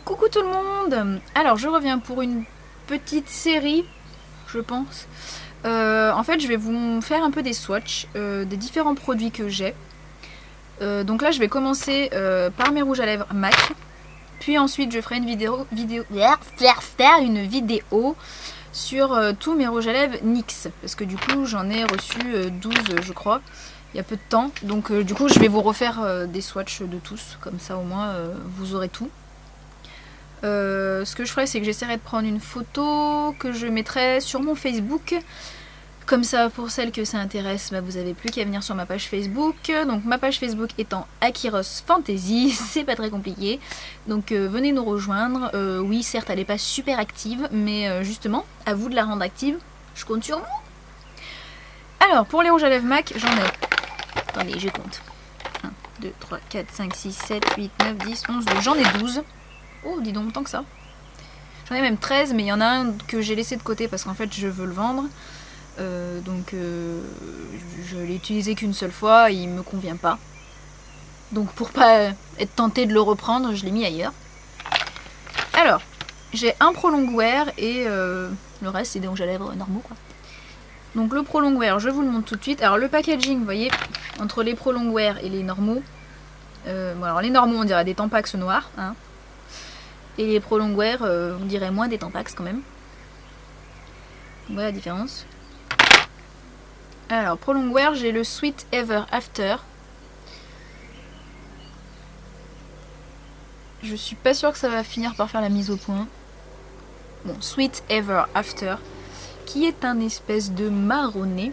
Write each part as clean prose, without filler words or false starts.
Coucou tout le monde. Alors je reviens pour une petite série, je pense. En fait je vais vous faire un peu des swatchs des différents produits que j'ai. Donc là je vais commencer par mes rouges à lèvres MAC. Puis ensuite je ferai une vidéo sur tous mes rouges à lèvres NYX. Parce que du coup j'en ai reçu 12 je crois, il y a peu de temps. Donc du coup je vais vous refaire des swatchs de tous. Comme ça au moins vous aurez tout. Ce que je ferai, c'est que j'essaierai de prendre une photo que je mettrai sur mon Facebook. Comme ça, pour celles que ça intéresse, bah, vous avez plus qu'à venir sur ma page Facebook. Donc ma page Facebook étant Akiros Fantasy, c'est pas très compliqué. Donc venez nous rejoindre. Oui, certes, elle n'est pas super active, mais justement, à vous de la rendre active. Je compte sur vous. Alors, pour les rouges à lèvres MAC, j'en ai... Attendez, je compte. 1, 2, 3, 4, 5, 6, 7, 8, 9, 10, 11, 12. J'en ai 12. Oh, dis donc, tant que ça. J'en ai même 13, mais il y en a un que j'ai laissé de côté parce qu'en fait je veux le vendre. Je l'ai utilisé qu'une seule fois, il me convient pas. Donc pour pas être tentée de le reprendre, je l'ai mis ailleurs. Alors, j'ai un Pro Longwear et le reste c'est des rouges à lèvres normaux quoi. Donc le Pro Longwear, je vous le montre tout de suite. Alors le packaging, vous voyez, entre les Pro Longwear et les normaux. Bon, alors les normaux on dirait des Tampax noirs, hein. Et les Pro Longwear, on dirait moins des Tampax quand même. Voilà la différence. Alors, Pro Longwear, j'ai le Sweet Ever After. Je suis pas sûre que ça va finir par faire la mise au point. Bon, Sweet Ever After, qui est un espèce de marronné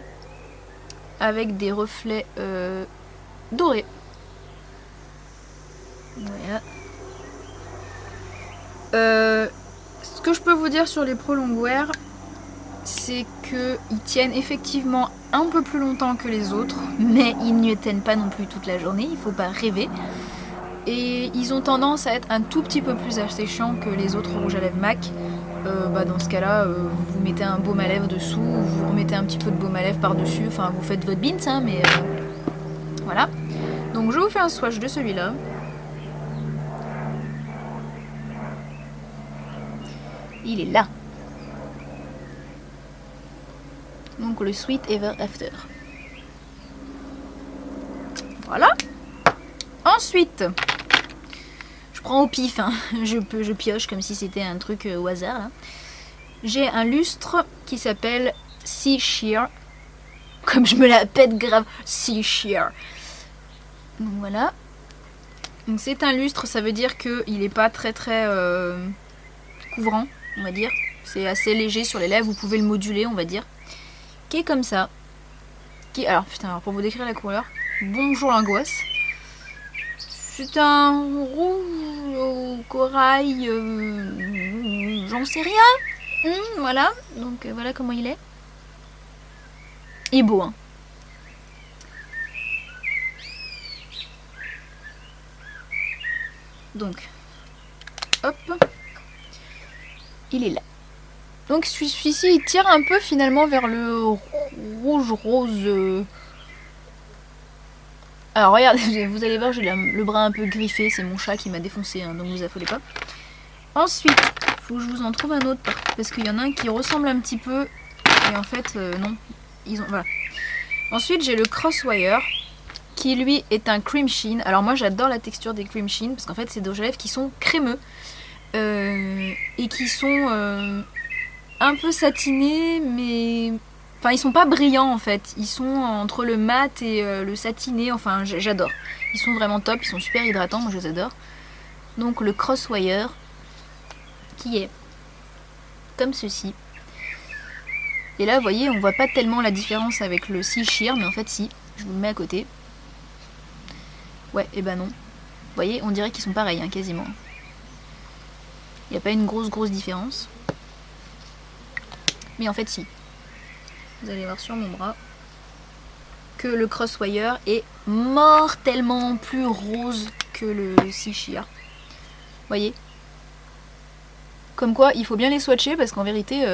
avec des reflets dorés. Voilà. Ce que je peux vous dire sur les Pro Longwear, c'est qu'ils tiennent effectivement un peu plus longtemps que les autres, mais ils ne tiennent pas non plus toute la journée, il faut pas rêver. Et ils ont tendance à être un tout petit peu plus asséchants que les autres rouges à lèvres MAC. Dans ce cas-là, vous mettez un baume à lèvres dessous, ou vous remettez un petit peu de baume à lèvres par-dessus, enfin vous faites votre bins, hein, mais voilà. Donc je vous fais un swatch de celui-là. Il est là. Donc le Sweet Ever After. Voilà. Ensuite, je prends au pif, hein. Je pioche comme si c'était un truc au hasard. Là. J'ai un lustre qui s'appelle Sea Sheer. Comme je me la pète grave. Sea Sheer. Donc voilà. Donc c'est un lustre, ça veut dire qu'il n'est pas très couvrant, on va dire. C'est assez léger sur les lèvres, vous pouvez le moduler, on va dire. Qui est comme ça. Alors, putain, pour vous décrire la couleur. Bonjour l'angoisse. C'est un rouge au corail. J'en sais rien. Voilà. Donc voilà comment il est. Il est beau, hein. Donc, hop. Il est là. Donc celui-ci il tire un peu finalement vers le rouge rose. Alors regardez, vous allez voir, j'ai le bras un peu griffé, c'est mon chat qui m'a défoncé, hein, donc vous affolez pas. Ensuite, faut que je vous en trouve un autre parce qu'il y en a un qui ressemble un petit peu et en fait non, voilà. Ensuite j'ai le Crosswire qui lui est un cream sheen. Alors moi j'adore la texture des cream sheen parce qu'en fait c'est des rouges à lèvres qui sont crémeux et qui sont un peu satinés, mais enfin ils sont pas brillants en fait, ils sont entre le mat et le satiné, enfin j'adore, ils sont vraiment top, ils sont super hydratants, moi je les adore. Donc le Crosswire qui est comme ceci, et là vous voyez on voit pas tellement la différence avec le Sea Sheer, mais en fait si, je vous le mets à côté, ouais et ben non, vous voyez on dirait qu'ils sont pareils hein, quasiment, il n'y a pas une grosse différence. Mais en fait si. Vous allez voir sur mon bras que le Crosswire est mortellement plus rose que le Sea Sheer. Vous voyez? Comme quoi il faut bien les swatcher parce qu'en vérité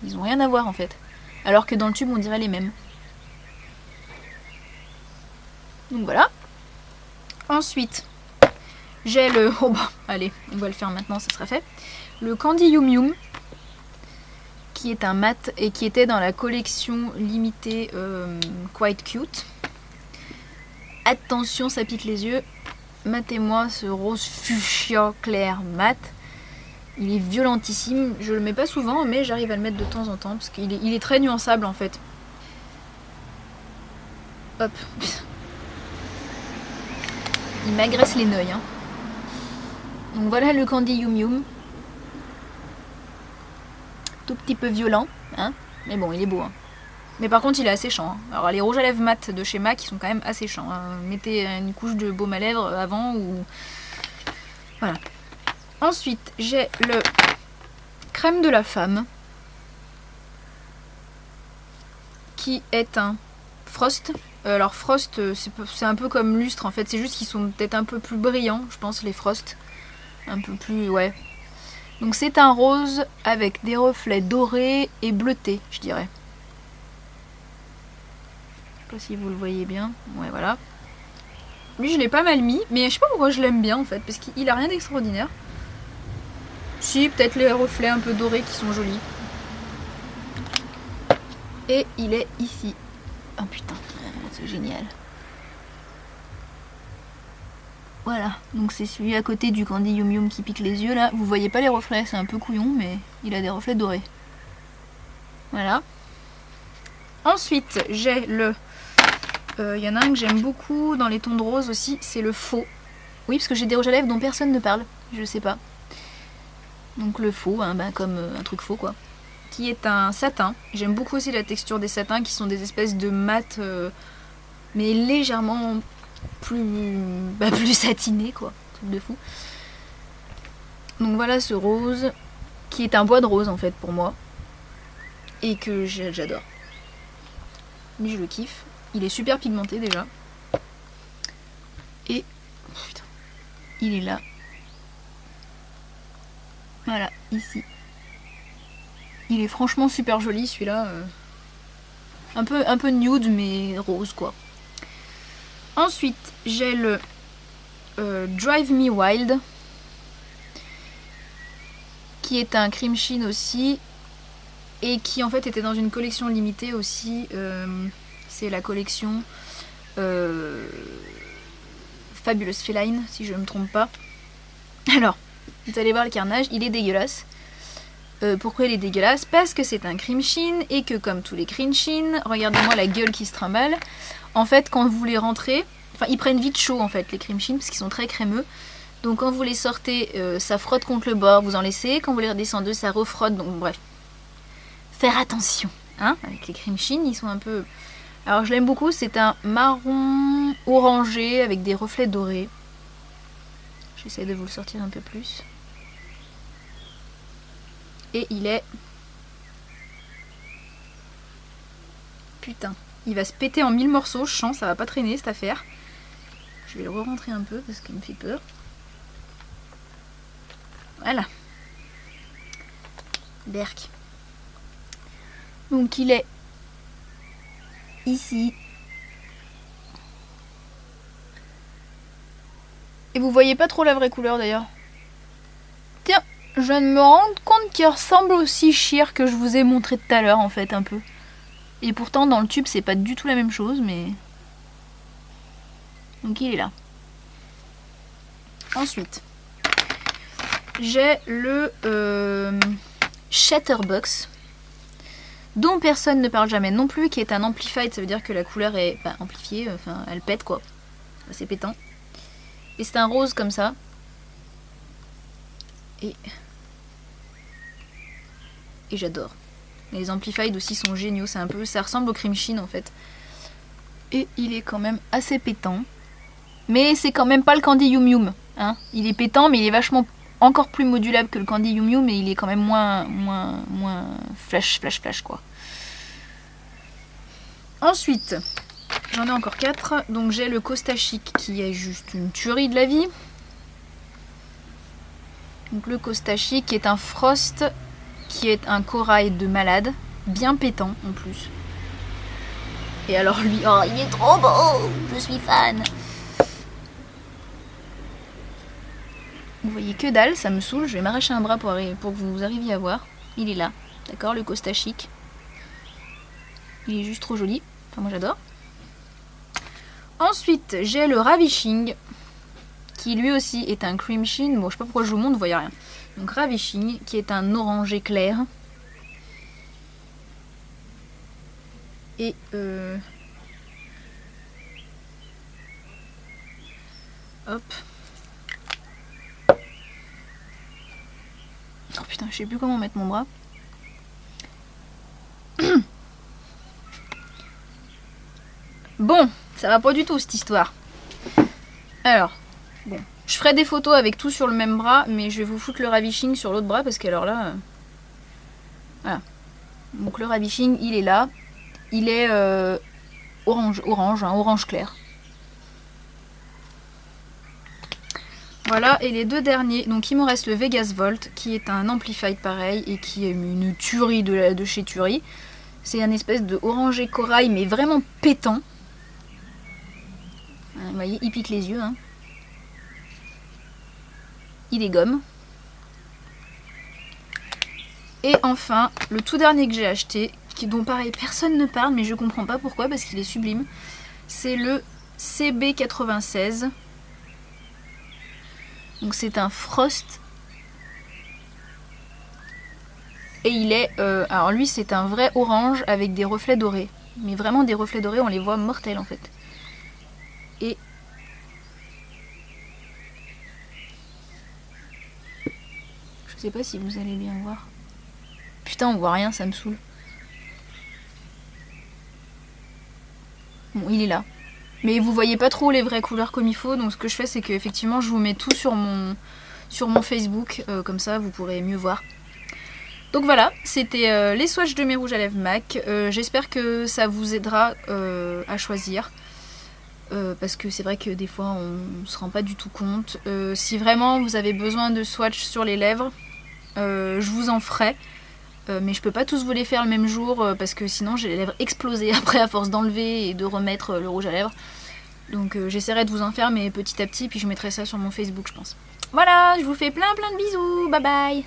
ils ont rien à voir en fait. Alors que dans le tube on dirait les mêmes. Donc voilà. Ensuite J'ai le... Oh bah, allez, on va le faire maintenant, ça sera fait. Le Candy Yum Yum, qui est un mat et qui était dans la collection limitée Quite Cute. Attention, ça pique les yeux. Matez-moi ce rose fuchsia clair mat. Il est violentissime. Je le mets pas souvent, mais j'arrive à le mettre de temps en temps parce qu'il est, il est très nuançable en fait. Hop. Il m'agresse les neuils. Hein. Donc voilà le Candy Yum Yum. Tout petit peu violent, hein. Mais bon, il est beau. Hein. Mais par contre, il est asséchant. Hein. Alors les rouges à lèvres mat de chez MAC, ils sont quand même asséchants. Hein. Mettez une couche de baume à lèvres avant ou... Voilà. Ensuite, j'ai le crème de la femme. Qui est un Frost. Alors Frost, c'est un peu comme lustre en fait. C'est juste qu'ils sont peut-être un peu plus brillants, je pense, les Frost. Un peu plus, ouais. Donc c'est un rose avec des reflets dorés et bleutés, je dirais. Je sais pas si vous le voyez bien. Ouais, voilà. Lui, je l'ai pas mal mis, mais je sais pas pourquoi je l'aime bien en fait, parce qu'il a rien d'extraordinaire. Si, peut-être les reflets un peu dorés qui sont jolis. Et il est ici. Oh putain, c'est génial. Voilà, donc c'est celui à côté du Candy Yum Yum qui pique les yeux là. Vous voyez pas les reflets, c'est un peu couillon, mais il a des reflets dorés. Voilà. Ensuite, j'ai le... Il y en a un que j'aime beaucoup dans les tons de rose aussi, c'est le faux. Oui, parce que j'ai des rouges à lèvres dont personne ne parle, je sais pas. Donc le faux, hein, bah, comme un truc faux quoi. Qui est un satin. J'aime beaucoup aussi la texture des satins qui sont des espèces de mat, mais légèrement... plus satiné quoi, truc de fou. Donc voilà ce rose qui est un bois de rose en fait pour moi et que j'adore. Lui je le kiffe, il est super pigmenté déjà et putain, il est là. Voilà, ici. Il est franchement super joli celui-là, un peu nude mais rose quoi. Ensuite, j'ai le Drive Me Wild, qui est un cream sheen aussi, et qui en fait était dans une collection limitée aussi. C'est la collection Fabulous Feline, si je ne me trompe pas. Alors, vous allez voir le carnage, il est dégueulasse. Pourquoi il est dégueulasse? Parce que c'est un cream sheen, et que comme tous les cream sheen, regardez-moi la gueule qui se trimballe. En fait, quand vous les rentrez, enfin ils prennent vite chaud en fait les cream sheen parce qu'ils sont très crémeux. Donc quand vous les sortez, ça frotte contre le bord, vous en laissez. Quand vous les redescendez, ça refrotte. Donc bref, faire attention, hein, avec les cream sheen, ils sont un peu. Alors je l'aime beaucoup, c'est un marron orangé avec des reflets dorés. J'essaie de vous le sortir un peu plus. Et il est... Putain. Il va se péter en 1000 morceaux, je sens, ça va pas traîner cette affaire. Je vais le re-rentrer un peu parce qu'il me fait peur. Voilà. Berk. Donc il est ici. Et vous voyez pas trop la vraie couleur d'ailleurs. Tiens, je viens de me rendre compte qu'il ressemble au Sheer que je vous ai montré tout à l'heure en fait un peu. Et pourtant dans le tube c'est pas du tout la même chose mais... Donc il est là. Ensuite, j'ai le Chatterbox dont personne ne parle jamais non plus, qui est un amplified, ça veut dire que la couleur est amplifiée, enfin elle pète quoi. C'est pétant. Et c'est un rose comme ça. Et j'adore. Les amplified aussi sont géniaux, c'est un peu, ça ressemble au cream sheen en fait. Et il est quand même assez pétant. Mais c'est quand même pas le Candy Yum Yum. Hein. Il est pétant mais il est vachement encore plus modulable que le Candy Yum Yum, mais il est quand même moins flash quoi. Ensuite, j'en ai encore 4. Donc j'ai le Costa Chic qui est juste une tuerie de la vie. Donc le Costa Chic qui est un Frost, qui est un corail de malade, bien pétant en plus. Et alors lui, oh il est trop beau, je suis fan. Vous voyez que dalle, ça me saoule. Je vais m'arracher un bras pour que vous arriviez à voir. Il est là, d'accord, le Costa Chic. Il est juste trop joli. Enfin, moi j'adore. Ensuite, j'ai le Ravishing, qui lui aussi est un cream sheen. Bon, je sais pas pourquoi je vous montre, vous voyez rien. Donc Ravishing, qui est un orangé clair. Et hop. Oh putain, je sais plus comment mettre mon bras. Bon, ça va pas du tout cette histoire. Alors, bon, je ferai des photos avec tout sur le même bras, mais je vais vous foutre le Ravishing sur l'autre bras parce qu'alors là, voilà. Donc le Ravishing, il est là. Il est orange clair. Voilà, et les deux derniers, donc il me reste le Vegas Volt, qui est un Amplified pareil, et qui est une tuerie de chez Tuerie. C'est un espèce de orangé corail, mais vraiment pétant. Vous voyez, il pique les yeux. Hein. Il est gomme. Et enfin, le tout dernier que j'ai acheté, dont pareil personne ne parle, mais je comprends pas pourquoi, parce qu'il est sublime. C'est le CB96. Donc c'est un Frost. Et il est... alors lui c'est un vrai orange avec des reflets dorés. Mais vraiment des reflets dorés, on les voit mortels en fait. Et... je sais pas si vous allez bien voir. Putain, on voit rien, ça me saoule. Bon, il est là. Mais vous voyez pas trop les vraies couleurs comme il faut, donc ce que je fais c'est que effectivement je vous mets tout sur mon Facebook, comme ça vous pourrez mieux voir. Donc voilà, c'était les swatchs de mes rouges à lèvres MAC. J'espère que ça vous aidera à choisir. Parce que c'est vrai que des fois on se rend pas du tout compte. Si vraiment vous avez besoin de swatchs sur les lèvres, je vous en ferai. Mais je peux pas tous vous les faire le même jour parce que sinon j'ai les lèvres explosées après à force d'enlever et de remettre le rouge à lèvres. Donc j'essaierai de vous en faire mais petit à petit, puis je mettrai ça sur mon Facebook je pense. Voilà, je vous fais plein de bisous, bye bye.